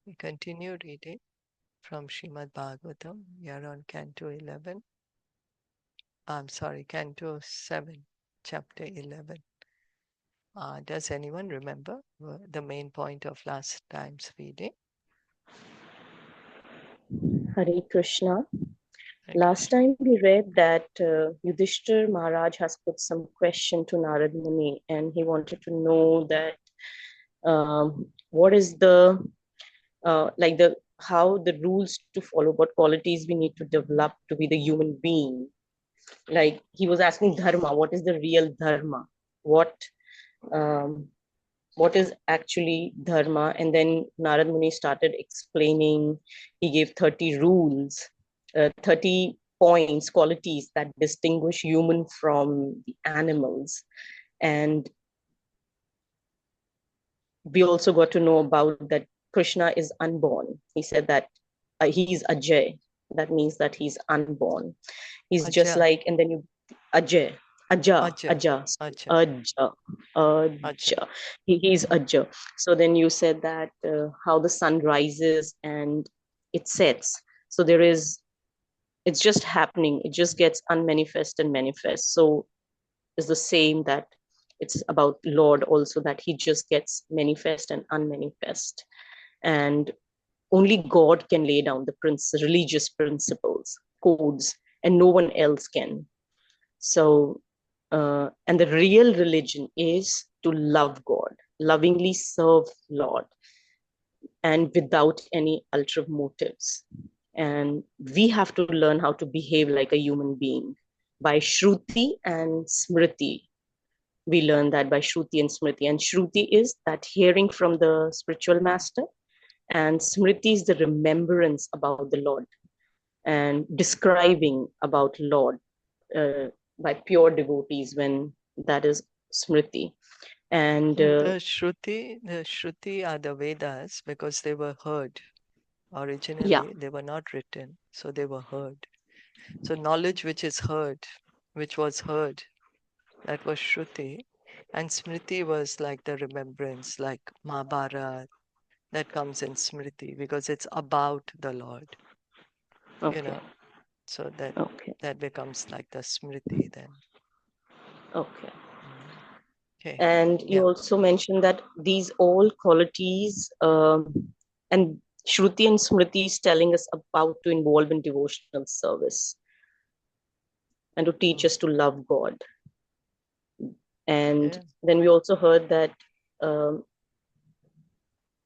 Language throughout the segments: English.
We continue reading from Srimad Bhagavatam. We are on Canto 11. I'm sorry, Canto 7, Chapter 11. Does anyone remember the main point of last time's reading? Hare Krishna. Hare Last Krishna. time we read that Yudhishthir Maharaj has put some question to Narad Muni, and he wanted to know that what is the how the rules to follow, what qualities we need to develop to be the human being. Like he was asking dharma, what is the real dharma? What um, what is actually dharma? And then Narad Muni started explaining. He gave 30 rules, 30 points, qualities that distinguish human from the animals. And we also got to know about that Krishna is unborn. He said that he is Ajay. That means that he's unborn. He's just Aja. like, and then you, Ajay, Aja, Aja. Aja, Aja. Aja, Aja. Aja. He's Aja. So then you said that how the sun rises and it sets. So there is, it's just happening. It just gets unmanifest and manifest. So is the same that it's about Lord also, that he just gets manifest and unmanifest. And only God can lay down the religious principles, codes, and no one else can. So, and the real religion is to love God, lovingly serve Lord, and without any ulterior motives. And we have to learn how to behave like a human being by Shruti and Smriti. We learn that by Shruti and Smriti. And Shruti is that hearing from the spiritual master, and Smriti is the remembrance about the Lord and describing about Lord by pure devotees, when that is Smriti. And The Shruti are the Vedas because they were heard. yeah, Originally, they were not written, so they were heard. So knowledge which is heard, which was heard, that was Shruti. And Smriti was like the remembrance, like Mahabharata, that comes in Smriti because it's about the Lord, okay, so that okay, that becomes like the Smriti then. okay. Okay, And you yeah. also mentioned that these all qualities, and Shruti and Smriti is telling us about to involve in devotional service and to teach Mm. us to love God. And Yeah. then we also heard that um,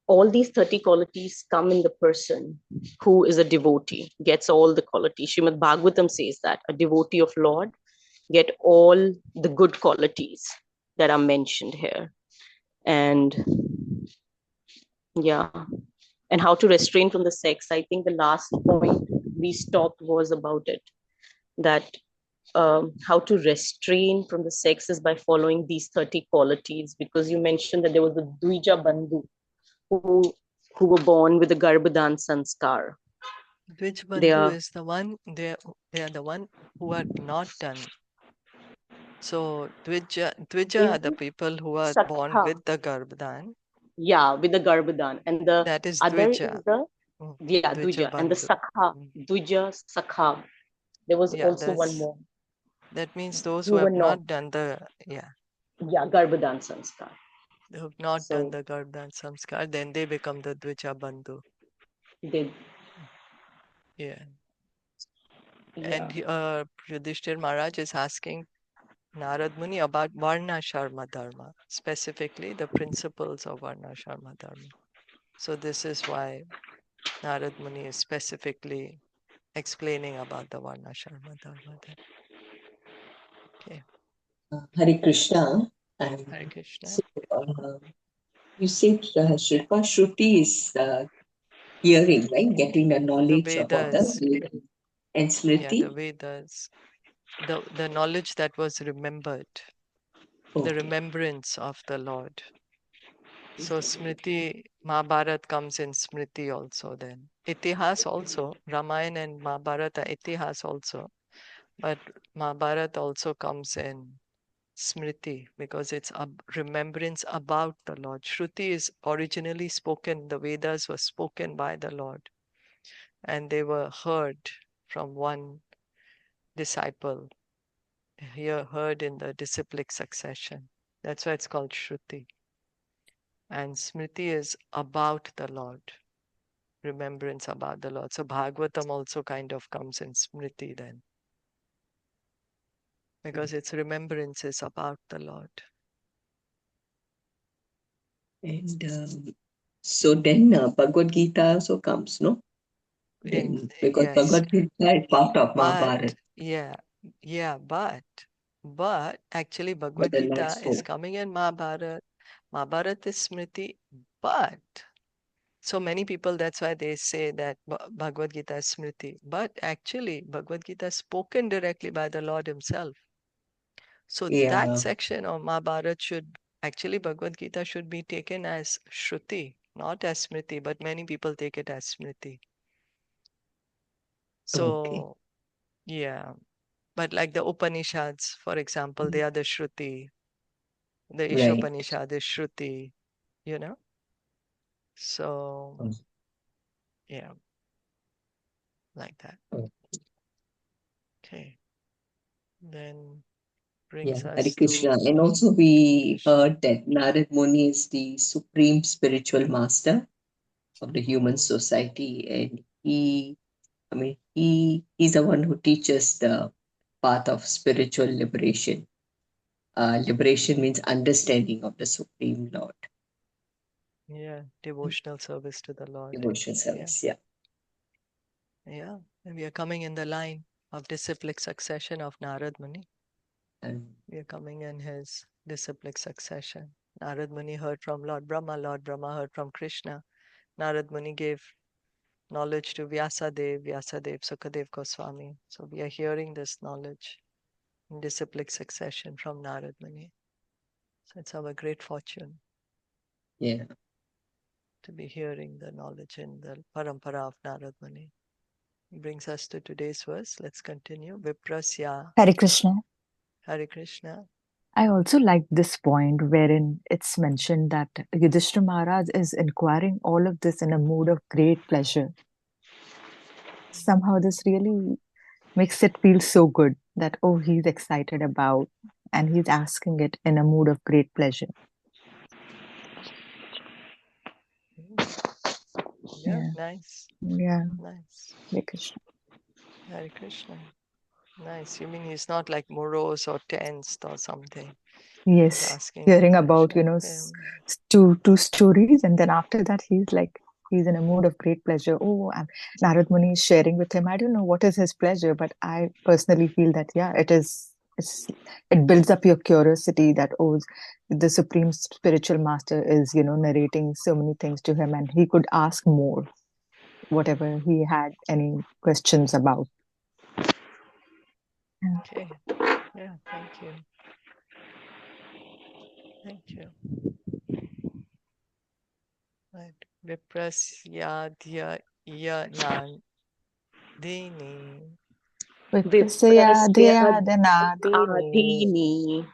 all these 30 qualities come in the person who is a devotee, gets all the qualities. Srimad Bhagavatam says that a devotee of Lord get all the good qualities that are mentioned here. And yeah, and how to restrain from the sex. I think the last point we stopped was about it, that how to restrain from the sex is by following these 30 qualities, because you mentioned that there was the Dvija Bandhu who who were born with the Garbhadan Sanskar. Which They Bandhu are, is the one, they are the one who are not done. So Dvija is are the people who are born Sakha, with the Garbhadan. yeah, with the Garbhadan, and the That is other is Dvija. the, Mm. yeah, Dvija Dvija, and the Bandhu. Sakha, Mm. Dvija Sakha. There was Yeah, also one more that means those who who were have not, not done the, yeah, yeah, Garbhadan Sanskar. who have not done So the Garbhadan Samskar, then they become the Dvija Bandhu. they, Yeah. yeah, And Yudhishthir Maharaj is asking Narad Muni about Varna Sharma Dharma, specifically the principles of Varna Sharma Dharma. So this is why Narad Muni is specifically explaining about the Varna Sharma Dharma then. Okay. Hare Krishna. And Hare Krishna. so you said Shripa Shruti is hearing, right? Getting the The knowledge of others. Vedas, And yeah, the Smriti? Vedas, the knowledge that was remembered, the Okay. remembrance of the Lord. So Smriti, Mahabharat comes in Smriti also then. Itihas also, Ramayana and Mahabharata, Itihas also. But Mahabharata also comes in Smriti, because it's remembrance about the Lord. Shruti is originally spoken, the Vedas were spoken by the Lord, and they were heard from one disciple, here heard in the disciplic succession. That's why it's called Shruti. And Smriti is about the Lord, remembrance about the Lord. So Bhagavatam also kind of comes in Smriti then, because its remembrance is about the Lord. And so then Bhagavad Gita also comes, no? Then, because Yes, Bhagavad Gita is part of but Mahabharata, but actually but Bhagavad the Gita last is four. coming in Mahabharata. Mahabharata is Smriti, but so many people, that's why they say that Bhagavad Gita is Smriti. But actually, Bhagavad Gita is spoken directly by the Lord Himself. So that Yeah, section of Mahabharata actually, Bhagavad Gita should be taken as Shruti, not as Smriti, but many people take it as Smriti. okay, So, yeah. But like the Upanishads, for example, they are the Shruti. The right. Ishopanishad is Shruti, you know? So, Oh, yeah, like that. oh, Okay. Then yeah, brings Hare us Krishna. to And also we Krishna. heard that Narad Muni is the supreme spiritual master of the human society, and he's the one who teaches the path of spiritual liberation. Liberation means understanding of the Supreme Lord, Yeah, devotional service to the Lord. devotional Yeah, service. Yeah. yeah. And we are coming in the line of disciplic succession of Narad Muni. And We are coming in his disciplic succession. Narad Muni heard from Lord Brahma heard from Krishna. Narad Muni gave knowledge to Vyasadev, Sukadev Goswami. So we are hearing this knowledge in disciplic succession from Narad Muni. So it's our great fortune yeah, to be hearing the knowledge in the parampara of Narad Muni. Brings us to today's verse. Let's continue. Viprasya. Hare Krishna. Hare Krishna. I also like this point wherein it's mentioned that Yudhishthira Maharaj is inquiring all of this in a mood of great pleasure. Somehow this really makes it feel so good that, oh, he's excited about and he's asking it in a mood of great pleasure. Yeah, Yeah. nice. Yeah. Nice. Hare Krishna. Hare Krishna. Nice. You mean he's not like morose or tensed or something? He's Yes. asking with Hearing about, pleasure. two stories, and then after that he's in a mood of great pleasure. Oh, and Narad Muni is sharing with him. I don't know what is his pleasure, but I personally feel that yeah, it builds up your curiosity that oh, the supreme spiritual master is narrating so many things to him, and he could ask more, whatever he had any questions about. Yeah. Okay. Yeah, thank you. Thank you. Right. Viprasyadhya Nandini Viprasya Viprasya Dhyadhanadini adhini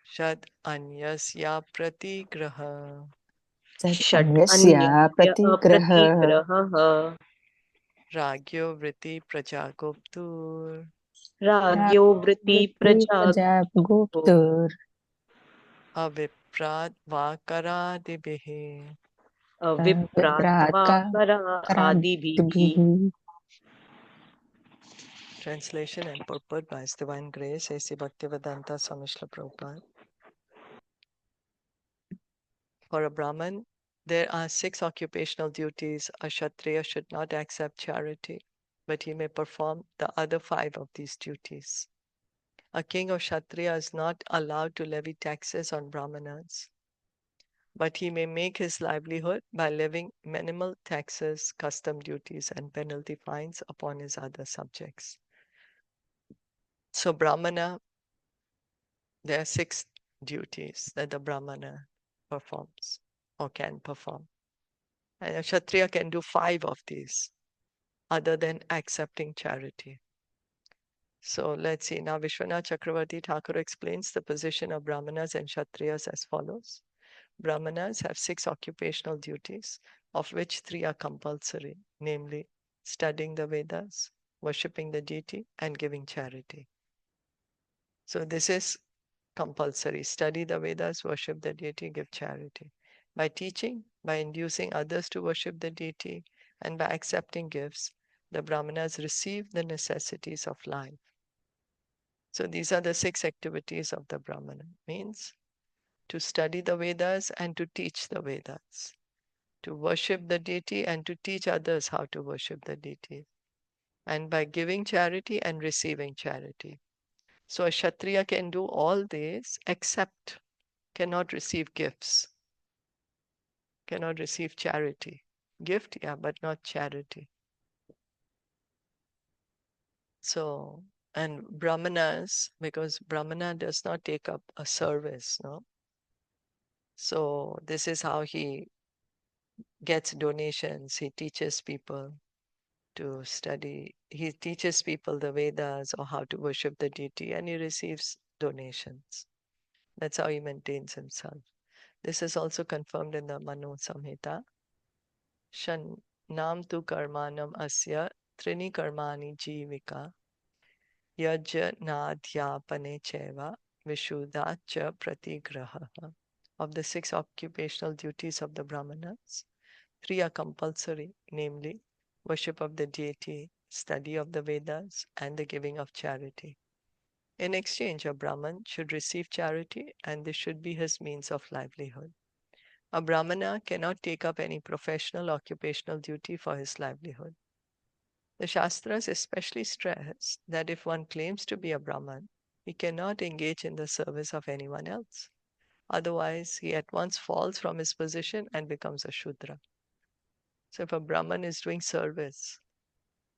Shad Anyasya Pratigraha Tad षट् Anyasya अन्यस्य Pratigraha प्रतिग्रहः Ragyo Vritti Prajaguptur राज्ञो वृत्ति Vritti प्रजा Prajapguptur Aviprad Vakaradibihi. अविप्रात्वा Vipratka करा आदिभिः. Karagdibhi. Translation and purport by His Divine Grace A.C. Bhaktivedanta Swami Srila Prabhupada. For a Brahman, there are 6 occupational duties. A Kshatriya should not accept charity, but he may perform the other 5 of these duties. A king or Kshatriya is not allowed to levy taxes on Brahmanas, but he may make his livelihood by levying minimal taxes, custom duties, and penalty fines upon his other subjects. So Brahmana, there are 6 duties that the Brahmana performs or can perform. And a Kshatriya can do 5 of these other than accepting charity. So let's see. Now Vishwanath Chakravarti Thakur explains the position of Brahmanas and Kshatriyas as follows. Brahmanas have 6 occupational duties, of which 3 are compulsory, namely studying the Vedas, worshipping the deity, and giving charity. So this is compulsory. Study the Vedas, worship the deity, give charity. By teaching, by inducing others to worship the deity, and by accepting gifts, the Brahmanas receive the necessities of life. So these are the 6 activities of the Brahmana. Means to study the Vedas and to teach the Vedas, to worship the deity and to teach others how to worship the deity, and by giving charity and receiving charity. So a Kshatriya can do all this except cannot receive gifts, cannot receive charity. Gift, yeah, but not charity. So, and Brahmanas, because Brahmana does not take up a service, no? So this is how he gets donations. He teaches people to study. He teaches people the Vedas or how to worship the deity, and he receives donations. That's how he maintains himself. This is also confirmed in the Manu Samhita. Shan nam tu karmanam asya trini karmani jivika yajnadhyapane cheva vishuddhacha pratigraha. Of the 6 occupational duties of the Brahmanas, 3 are compulsory, namely worship of the deity, study of the Vedas, and the giving of charity. In exchange, a Brahman should receive charity, and this should be his means of livelihood. A Brahmana cannot take up any professional occupational duty for his livelihood. The Shastras especially stress that if one claims to be a Brahman, he cannot engage in the service of anyone else. Otherwise, he at once falls from his position and becomes a Shudra. So if a Brahman is doing service,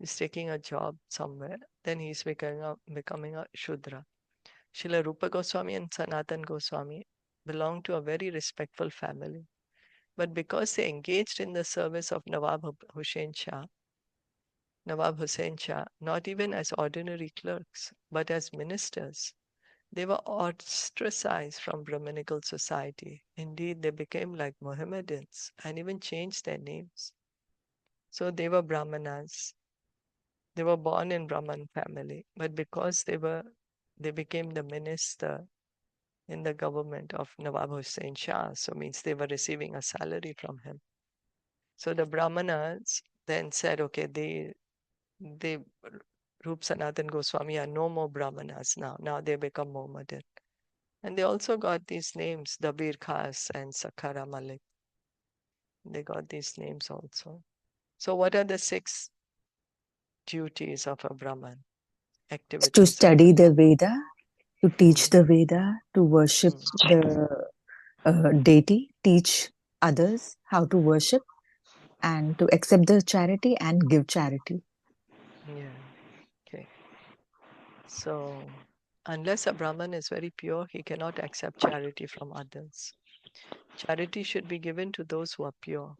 he's taking a job somewhere, then he's becoming a Shudra. Srila Rupa Goswami and Sanatan Goswami belong to a very respectful family. But because they engaged in the service of Nawab Hussain Shah, not even as ordinary clerks, but as ministers, they were ostracized from Brahminical society. Indeed, they became like Mohammedans and even changed their names. So they were Brahmanas. They were born in Brahman family, but because they became the minister in the government of Nawab Hussain Shah, so means they were receiving a salary from him. So the Brahmanas then said, okay, they Rup Sanatan Goswami are no more Brahmanas now. Now they become Mohammedan. And they also got these names, Dabir Khas and Sakhara Malik. They got these names also. So what are the 6 duties of a Brahman? Activities To of study a the Veda, to teach the Veda, to worship the deity, teach others how to worship, and to accept the charity and give charity. Yeah. Okay. So unless a Brahman is very pure, he cannot accept charity from others. Charity should be given to those who are pure.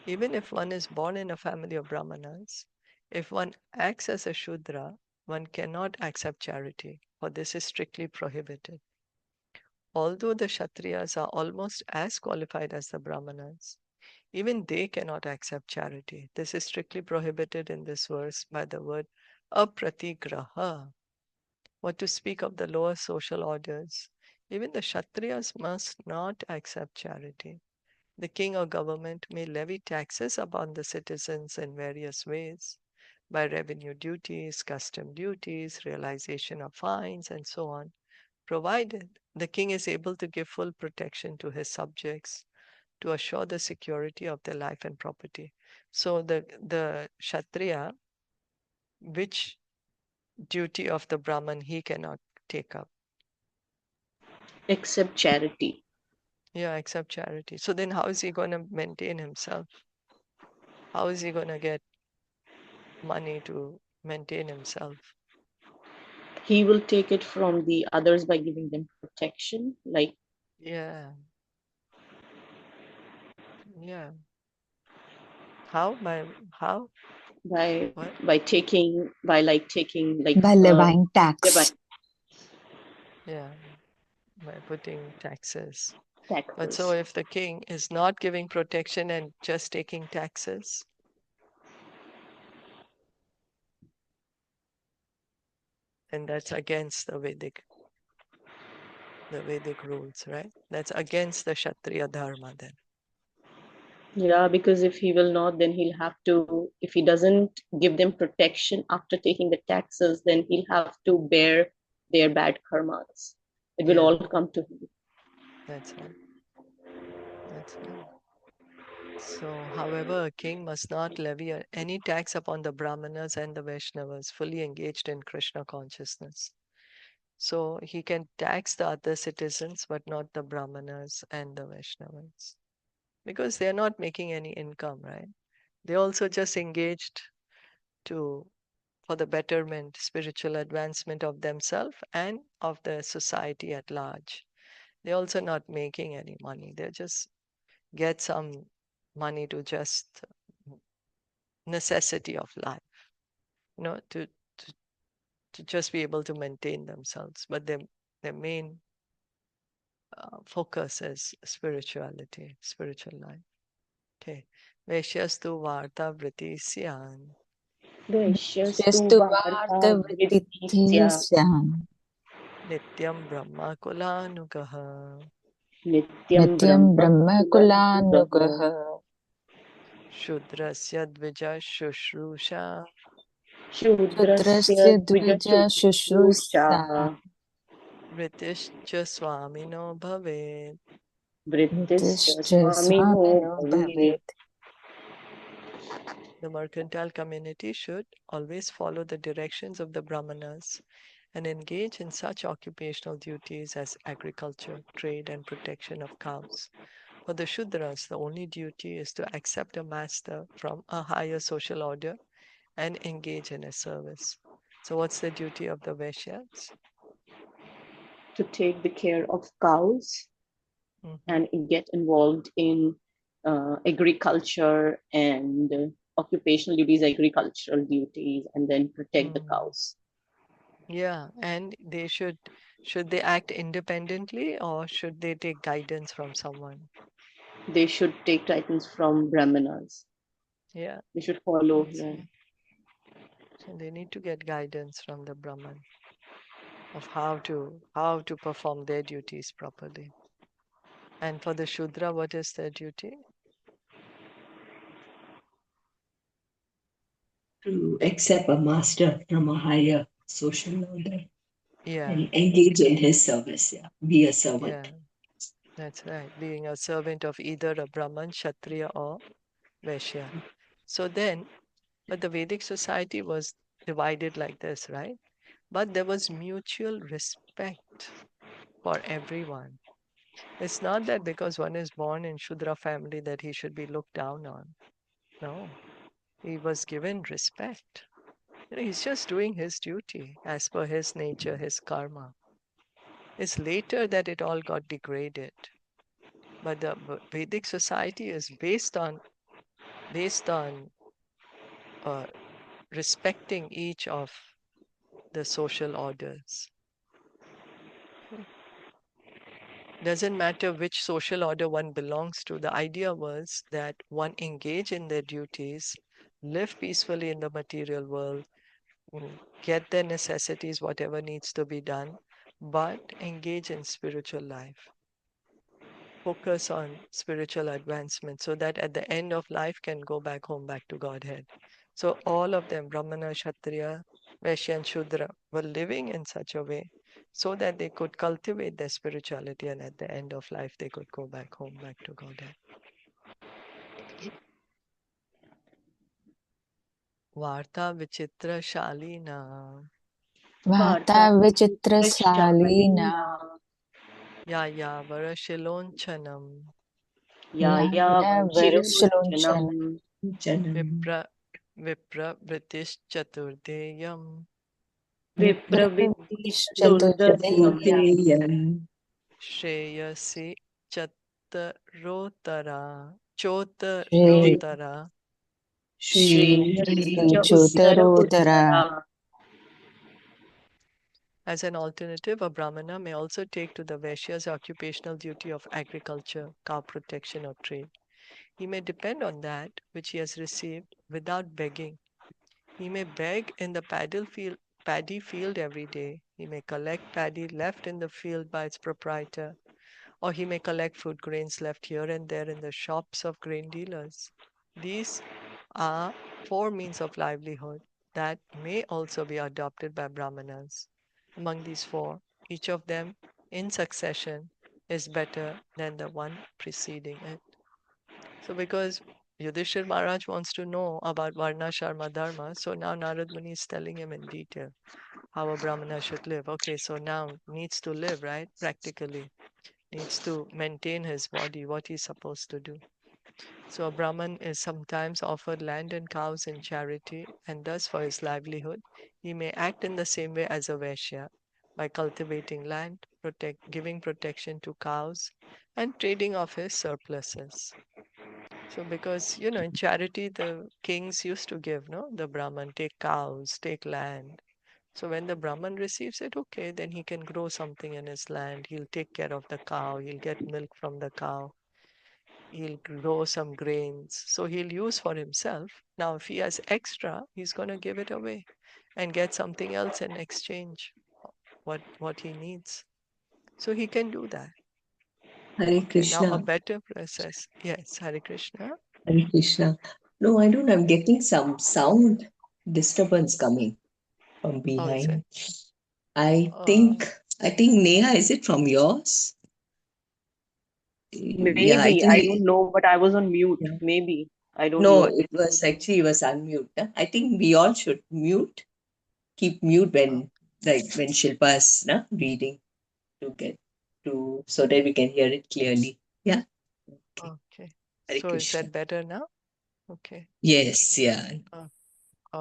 Even if one is born in a family of Brahmanas, if one acts as a Shudra, one cannot accept charity, for this is strictly prohibited. Although the Kshatriyas are almost as qualified as the Brahmanas, even they cannot accept charity. This is strictly prohibited in this verse by the word apratigraha. What to speak of the lower social orders? Even the Kshatriyas must not accept charity. The king or government may levy taxes upon the citizens in various ways, by revenue duties, custom duties, realization of fines, and so on, provided the king is able to give full protection to his subjects to assure the security of their life and property. So the Kshatriya, which duty of the Brahman he cannot take up? Except charity. Yeah, except charity. So then how is he going to maintain himself? How is he going to get money to maintain himself? He will take it from the others by giving them protection, like Yeah. Yeah. How? How? by What? taking by levying tax. levying Yeah, by putting taxes. taxes. But so if the king is not giving protection and just taking taxes, then that's against the Vedic rules, right? That's against the Kshatriya Dharma then. Yeah, because if he will not, then he'll have to, if he doesn't give them protection after taking the taxes, then he'll have to bear their bad karmas. It will Yeah. all come to him. That's right. That's right. So, however, a king must not levy any tax upon the Brahmanas and the Vaishnavas fully engaged in Krishna consciousness. So, he can tax the other citizens, but not the Brahmanas and the Vaishnavas. Because they're not making any income, right? They also just engaged for the betterment, spiritual advancement of themselves and of the society at large. They're also not making any money. They just get some money to just necessity of life, to just be able to maintain themselves. But their main focus is spirituality, spiritual life. Okay. Vaishyastu varta vritti syan. Vaishyastu Vishyastu varta varta vrittisya vrittithisyan. Nityam brahma kulanugaha. nityam Nityam brahma brahma kulanugaha kulanugaha. Shudrasya dvija shushruषा. Shudrasya Shudrasya dvija dvijachushrushaha shushrusha. Vritischa swamino bhavet. Vrittischa Vritishcha swamino swamino bhavet. bhavet. The mercantile community should always follow the directions of the Brahmanas and engage in such occupational duties as agriculture, trade, and protection of cows. For the Shudras, the only duty is to accept a master from a higher social order and engage in his service. So, what's the duty of the Vaishyas? To take the care of cows Mhm. and get involved in agriculture and occupational duties, agricultural duties, and then protect the Mm. cows. Yeah, and should they act independently or should they take guidance from someone? They should take guidance from brahmanas. Yeah, They should follow that's them. right. So they need to get guidance from the Brahman of how to perform their duties properly. And for the Shudra, what is their duty? To accept a master from a higher social order Yeah, and engage in his service. Yeah, be a servant. yeah, that's right. Being a servant of either a Brahman, Kshatriya, or Vaishya. So then, but the Vedic society was divided like this, right? But there was mutual respect for everyone. It's not that because one is born in Shudra family that he should be looked down on. No, he was given respect. He's just doing his duty as per his nature, his karma. It's later that it all got degraded. But the Vedic society is based on uh, respecting each of the social orders. Okay. Doesn't matter which social order one belongs to. The idea was that one engage in their duties, live peacefully in the material world, get their necessities, whatever needs to be done, but engage in spiritual life. Focus on spiritual advancement so that at the end of life can go back home, back to Godhead. So all of them, Brahmana, Kshatriya, Vaishya and Shudra, were living in such a way so that they could cultivate their spirituality and at the end of life they could go back home, back to Godhead. Varta Vichitra Shalina Vata vichitra shalina. Yaya Varashilonchanam Yaya Yaya Varshilonchanam varashalonchanam. Janam. Vipra Vipra British Chaturdeyam Vipravritti Chaturdasam Vipravritishturdeyam. Chaturdeyam. Shreyasi Chattarotara Shre- Chotarotara Shri Jyotirotara. As an alternative, a Brahmana may also take to the Vaishya's occupational duty of agriculture, cow protection, or trade. He may depend on that which he has received without begging. He may beg in the paddy field every day. He may collect paddy left in the field by its proprietor, or he may collect food grains left here and there in the shops of grain dealers. These are four means of livelihood that may also be adopted by Brahmanas. Among these four, each of them in succession is better than the one preceding it. So because Yudhishthir Maharaj wants to know about Varna Sharma Dharma, so now Narad Muni is telling him in detail how a Brahmana should live. Okay, so now needs to live, right? Practically. Needs to maintain his body, what he's supposed to do. So a Brahman is sometimes offered land and cows in charity, and thus for his livelihood, he may act in the same way as a Vaishya by cultivating land, giving protection to cows, and trading off his surpluses. So because, in charity, the kings used to give, no? The Brahman, take cows, take land. So when the Brahman receives it, okay, then he can grow something in his land. He'll take care of the cow. He'll get milk from the cow. He'll grow some grains. So he'll use for himself. Now, if he has extra, he's going to give it away and get something else in exchange, what he needs. So he can do that. Hare Okay, now a Krishna. better process. Yes, Hare Krishna. Hare Krishna. No, I don't. I'm getting some sound disturbance coming from Oh, is it? behind. I Uh, think Neha, is it from yours? Yeah, I Maybe, think I don't know, but I was on mute. yeah. Maybe, I don't No, know. it was unmute. Huh? I think we all should keep mute oh, when Shilpa's reading to get to so that we can hear it clearly. Yeah. Okay. okay. Hare So is Krishna. that better now? Okay. Yes, yeah. Uh,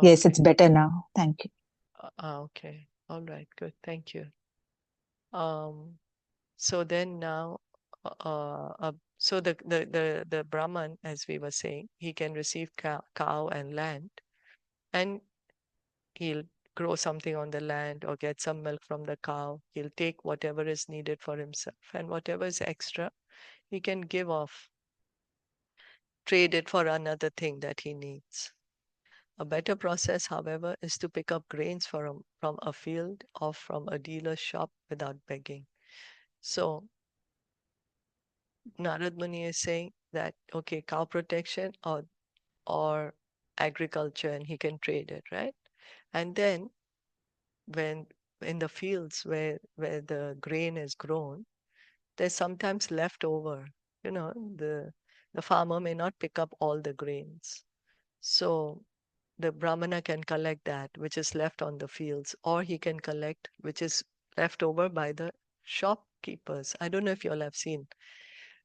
Yes, it's okay. better now. Thank you. Okay. All right. Good. Thank you. So then now, so the Brahman, as we were saying, he can receive cow and land, and he'll grow something on the land or get some milk from the cow. He'll take whatever is needed for himself, and whatever is extra, he can give off, trade it for another thing that he needs. A better process, however, is to pick up grains from a field or from a dealer's shop without begging. So Narad Muni is saying that, okay, cow protection or agriculture, and he can trade it, right? And then when in the fields where the grain is grown, there's sometimes leftover. The farmer may not pick up all the grains. So the Brahmana can collect that which is left on the fields, or he can collect which is left over by the shopkeepers. I don't know if you all have seen.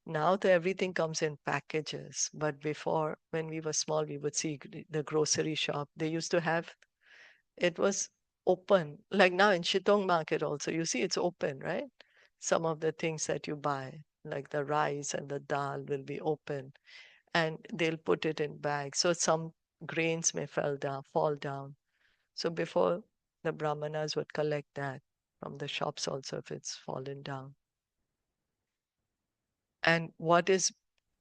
Now everything comes in packages, but before, when we were small, we would see the grocery shop. They used to have, it was open. Like now in Shitong market also, you see it's open, right? Some of the things that you buy, like the rice and the dal will be open, and they'll put it in bags. So some grains may fall down. So before, the Brahmanas would collect that from the shops also if it's fallen down. And what is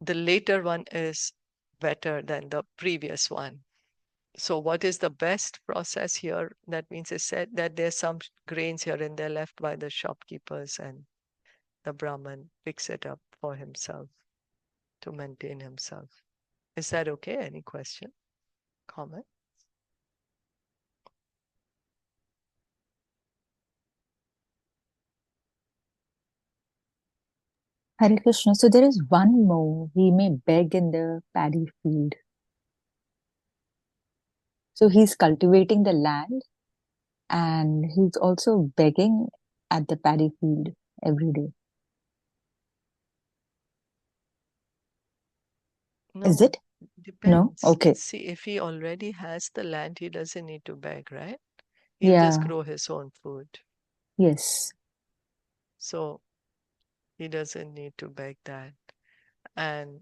the later one is better than the previous one. So what is the best process here? That means it said that there's some grains here and there left by the shopkeepers, and the Brahman picks it up for himself to maintain himself. Is that okay? Any question? Comment? Hare Krishna. So there is one more. He may beg in the paddy field. So he's cultivating the land and he's also begging at the paddy field every day. Is No, it? No? depends. Okay. See, if he already has the land, he doesn't need to beg, right? He'll just Yeah. grow his own food. Yes. So he doesn't need to beg that. And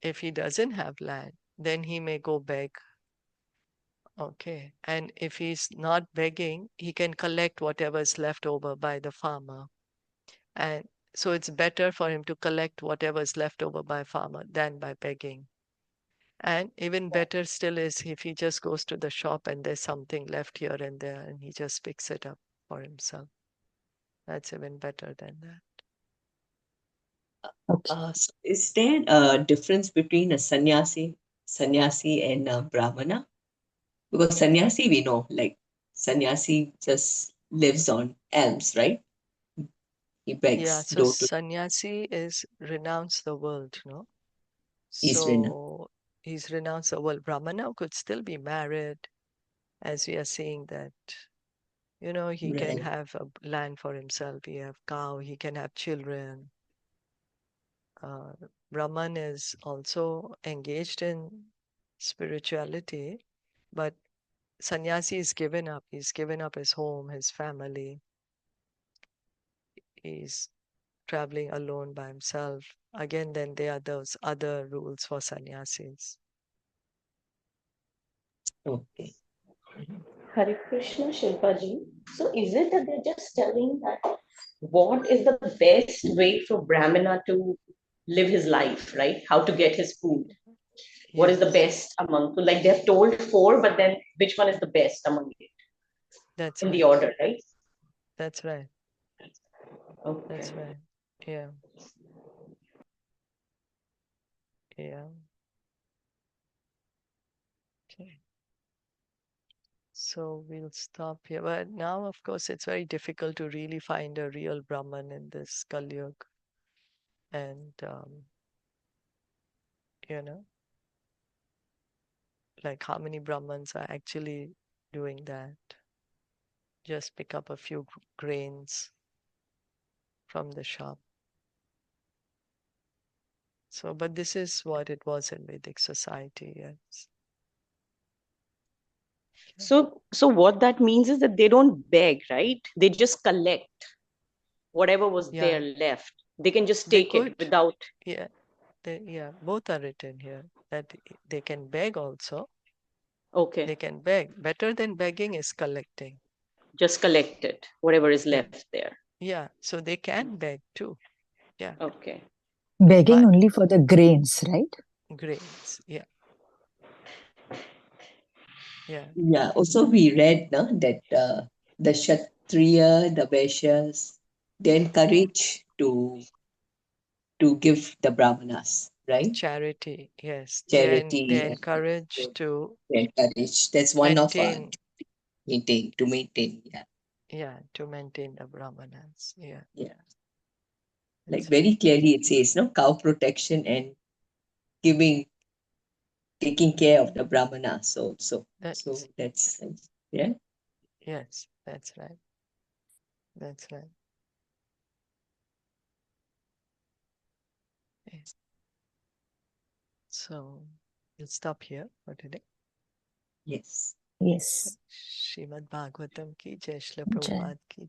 if he doesn't have land, then he may go beg Okay. And if he's not begging, he can collect whatever's left over by the farmer. And so it's better for him to collect whatever's left over by farmer than by begging. And even better still is if he just goes to the shop and there's something left here and there and he just picks it up for himself. That's even better than that. Okay. So is there a difference between a sannyasi and a brahmana? Because sannyasi, we know, like sannyasi just lives on alms, right? He Yeah, begs so door to sannyasi is renounce the world, no? Israel. So he's renounced the world. Brahmana could still be married, as we are seeing that, he can Right. have a land for himself, he have cow, he can have children. Brahman is also engaged in spirituality, but sannyasi is given up. He's given up his home, his family. He's traveling alone by himself. Again, then there are those other rules for sannyasis. Okay. Hare Krishna, Shilpaji. So is it that they're just telling that what is the best way for Brahmana to live his life, right? How to get his food? What is the Yes, best among? So like they've told four, but then which one is the best among it that's in the right. order, right? That's right. Okay. That's right. Yeah. Yeah. Okay. So we'll stop here. But now, of course, it's very difficult to really find a real Brahman in this Kali Yuga. And, like how many Brahmins are actually doing that? Just pick up a few grains from the shop. So, but this is what it was in Vedic society, yes. So what that means is that they don't beg, right? They just collect whatever was Yeah, there left. They can just they take it could. without. Yeah, both are written here that they can beg also. Okay, They can beg. Better than begging is collecting. just collect it, whatever is Yeah, left there. yeah. So they can beg too. Yeah, Okay. Begging but only for the grains, right? grains. Yeah, yeah, Yeah. Also, we read no, that the Kshatriya, the Vaishyas, they encourage to give the Brahmanas, right? charity. Yes, they're Charity and encouraged to they encourage. That's one of our maintain. to maintain. Yeah. Yeah, to maintain the brahmanas. Yeah, Yeah. Like that's right. very clearly it says, no, cow protection and giving, taking care of the Brahmana. So That's that's yeah. yes, that's right. That's right. Yeah. So we'll stop here for today. Yes. Yes. Srimad Bhagavatam ki jai, Srila Jai. Prabhupada ki